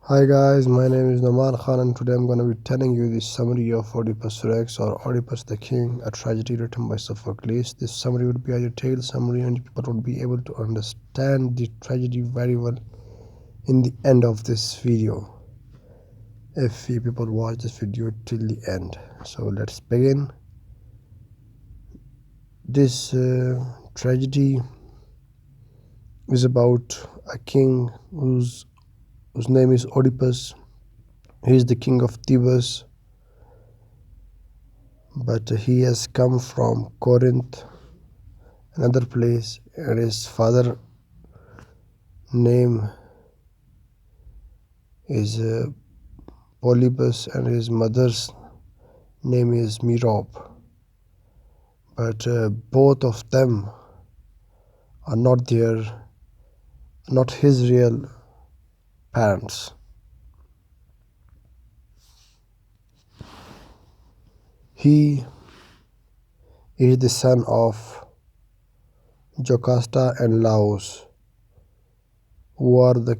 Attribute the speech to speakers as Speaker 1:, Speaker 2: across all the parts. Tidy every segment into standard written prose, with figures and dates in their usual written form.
Speaker 1: Hi guys, my name is Noman Khan and today I'm going to be telling you the summary of Oedipus Rex or Oedipus the King, a tragedy written by Sophocles. This summary would be a detailed summary and people would be able to understand the tragedy very well in the end of this video if you people watch this video till the end. So let's begin. This tragedy is about a king whose name is Oedipus. He is the king of Thebes, but he has come from Corinth, another place, and his father name is Polybus and his mother's name is Merope. But both of them are not his real parents. He is the son of Jocasta and Laos, who are the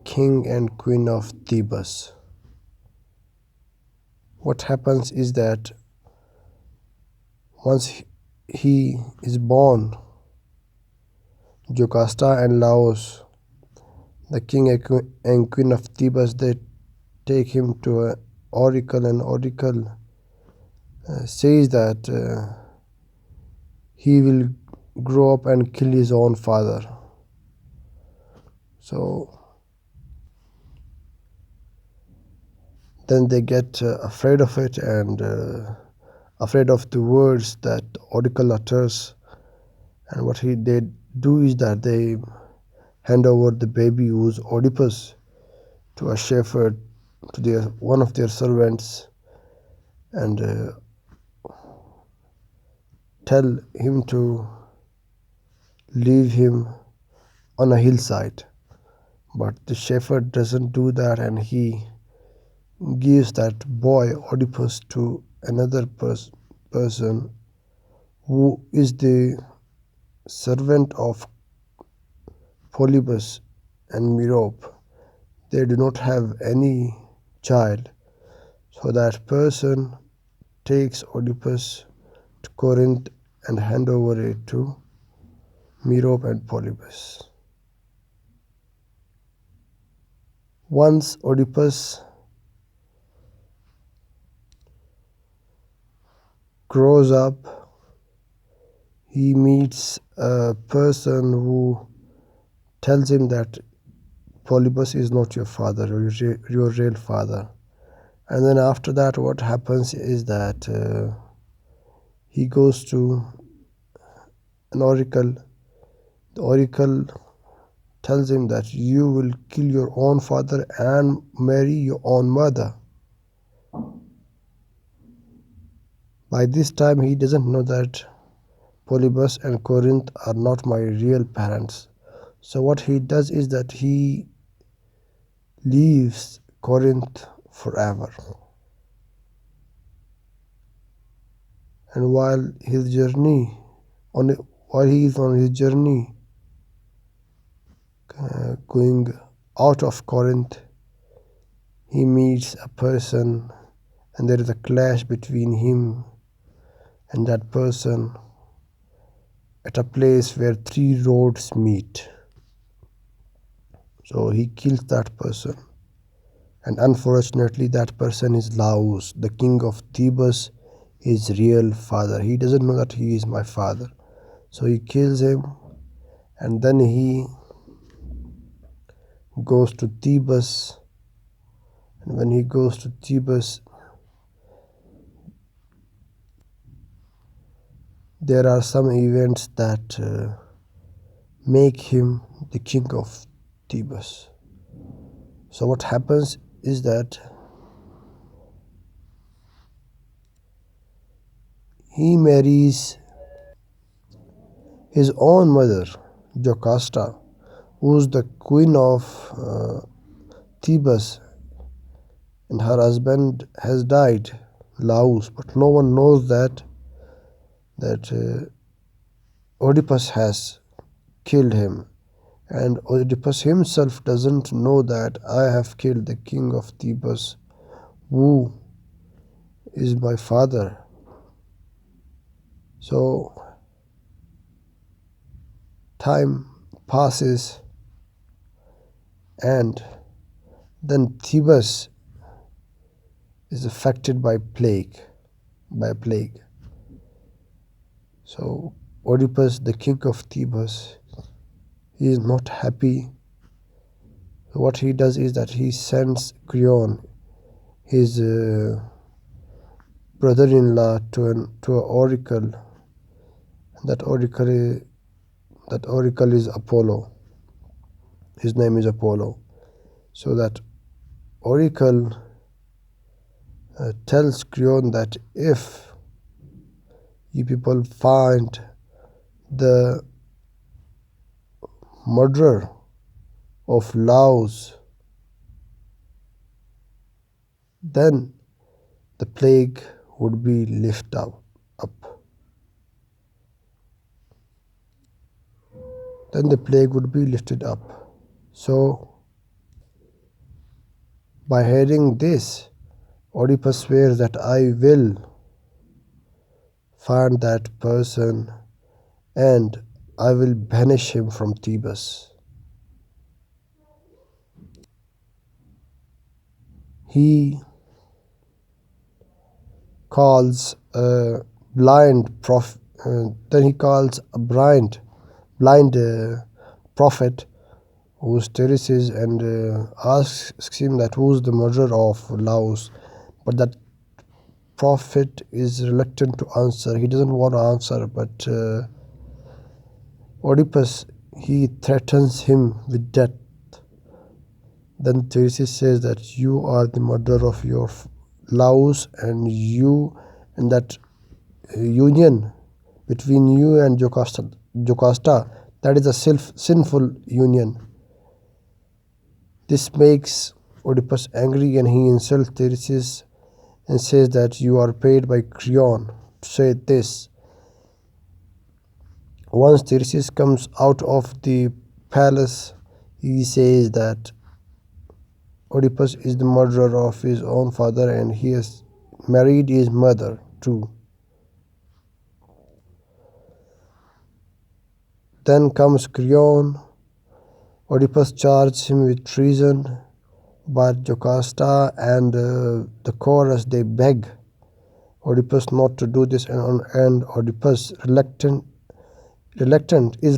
Speaker 1: king and queen of Thebes. What happens is that once he is born, Jocasta and Laos, the king and queen of Thebes, they take him to an oracle, and oracle says that he will grow up and kill his own father. So then they get afraid of it and afraid of the words that oracle utters, and what they do is that they hand over the baby, who's Oedipus, to a shepherd, to one of their servants, and tell him to leave him on a hillside. But the shepherd doesn't do that, and he gives that boy Oedipus to another person who is the servant of Polybus and Merope. They do not have any child, so that person takes Oedipus to Corinth and hand over it to Merope and Polybus. Once Oedipus grows up, he meets a person who tells him that Polybus is not your father, or your real father. And then after that, what happens is that he goes to an oracle. The oracle tells him that you will kill your own father and marry your own mother. By this time, he doesn't know that Polybus and Corinth are not my real parents. So what he does is that he leaves Corinth forever. And while he is on his journey going out of Corinth, he meets a person, and there is a clash between him and that person at a place where three roads meet. So he kills that person, and unfortunately that person is Laos, the king of Thebes, his real father. He doesn't know that he is my father, so he kills him, and then he goes to Thebes. And when he goes to Thebes, there are some events that make him the king of Thebes. So what happens is that he marries his own mother, Jocasta, who's the queen of Thebes, and her husband has died, Laos, but no one knows that Oedipus has killed him, And Oedipus himself doesn't know that I have killed the king of Thebes, who is my father. So time passes, and then Thebes is affected by plague. So Oedipus, the king of Thebes, he is not happy. What he does is that he sends Creon, his brother-in-law, to an oracle. That oracle is Apollo. His name is Apollo. So that oracle tells Creon that if you people find the murderer of Laos, then the plague would be lifted up. Then the plague would be lifted up. So, by hearing this, Oedipus swears that I will find that person and I will banish him from Thebes. He calls a then he calls a blind prophet who's Tiresias and asks him that who's the murderer of Laos. But that prophet is reluctant to answer. He doesn't want to answer, but Oedipus, he threatens him with death. Then Tiresias says that you are the murderer of your Laos, and that union between you and Jocasta, that is a sinful union. This makes Oedipus angry, and he insults Tiresias and says that you are paid by Creon to say this. Once Tiresias comes out of the palace, he says that Oedipus is the murderer of his own father and he has married his mother too. Then comes Creon. Oedipus charges him with treason, but Jocasta and the chorus, they beg Oedipus not to do this, and Oedipus is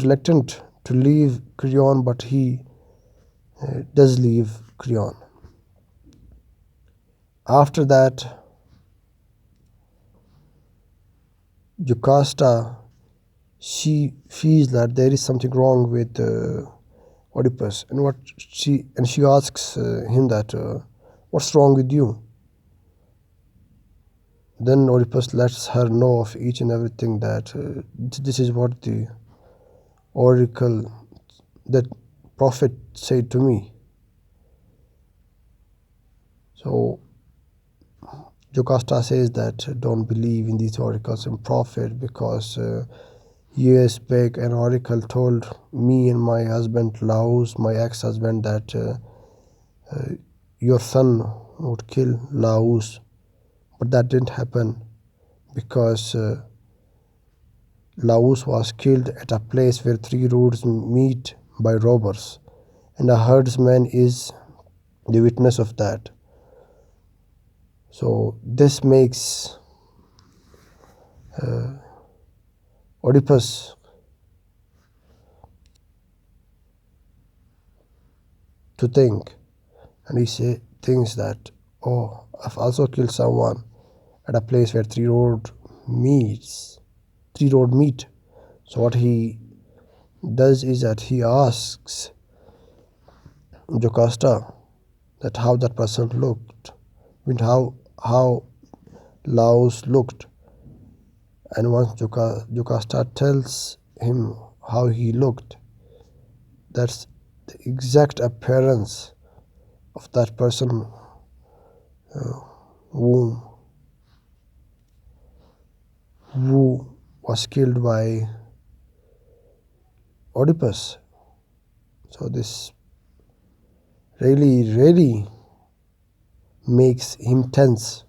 Speaker 1: reluctant to leave Creon, but he does leave Creon. After that, Jocasta, she feels that there is something wrong with Oedipus, and she asks him that what's wrong with you. Then Oedipus lets her know of each and everything, that this is what the oracle, that prophet said to me. So Jocasta says that don't believe in these oracles and prophet, because years back an oracle told me and my husband Laos, my ex-husband, that your son would kill Laos, but that didn't happen because Laos was killed at a place where three roads meet by robbers, and a herdsman is the witness of that. So this makes Oedipus to think, and thinks that, oh, I've also killed someone at a place where three road meet. So what he does is that he asks Jocasta that how that person looked, and how Laos looked, and once Jocasta tells him how he looked, that's the exact appearance of that person who was killed by Oedipus. So this really makes him tense.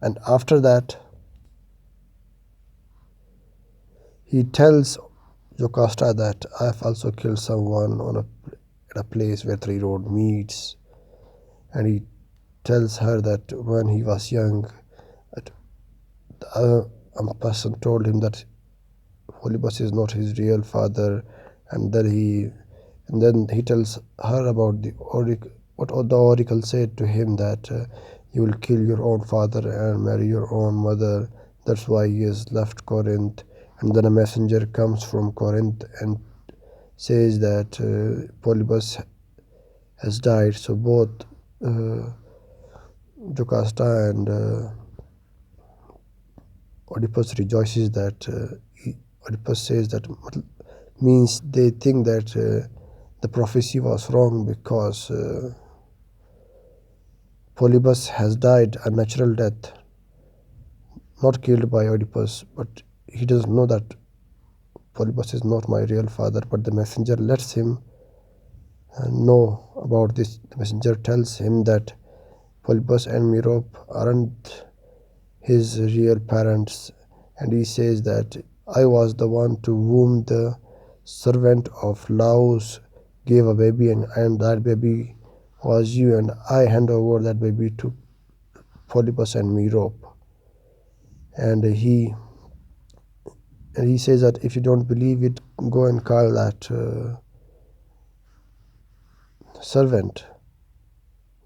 Speaker 1: And after that, he tells Jocasta that I have also killed someone at a place where three road meets, and he tells her that when he was young, that a person told him that Oedipus is not his real father, and then he tells her about the oracle, what the oracle said to him that you will kill your own father and marry your own mother. That's why he has left Corinth. And then a messenger comes from Corinth and says that Polybus has died. So both uh, Jocasta and Oedipus rejoices that Oedipus says that means they think that the prophecy was wrong because Polybus has died a natural death, not killed by Oedipus, but he doesn't know that Polybus is not my real father. But the messenger lets him know about this. The messenger tells him that Polybus and Merope aren't his real parents, and he says that I was the one to whom the servant of Laos gave a baby, and that baby was you, and I hand over that baby to Polybus and Merope. And he says that if you don't believe it, go and call that servant.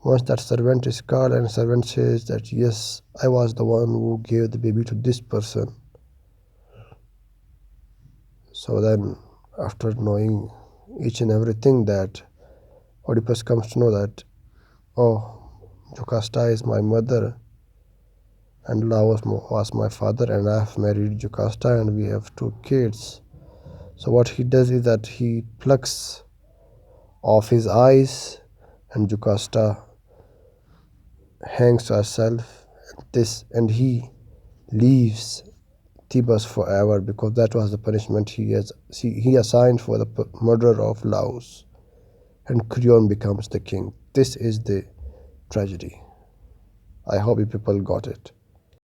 Speaker 1: Once that servant is called and servant says that yes, I was the one who gave the baby to this person. So then after knowing each and everything, that Oedipus comes to know that, oh, Jocasta is my mother and Laos was my father, and I have married Jocasta and we have two kids. So what he does is that he plucks off his eyes and Jocasta hangs herself, and he leaves Thebes forever because that was the punishment he assigned for the murder of Laos, and Creon becomes the king. This is the tragedy. I hope you people got it.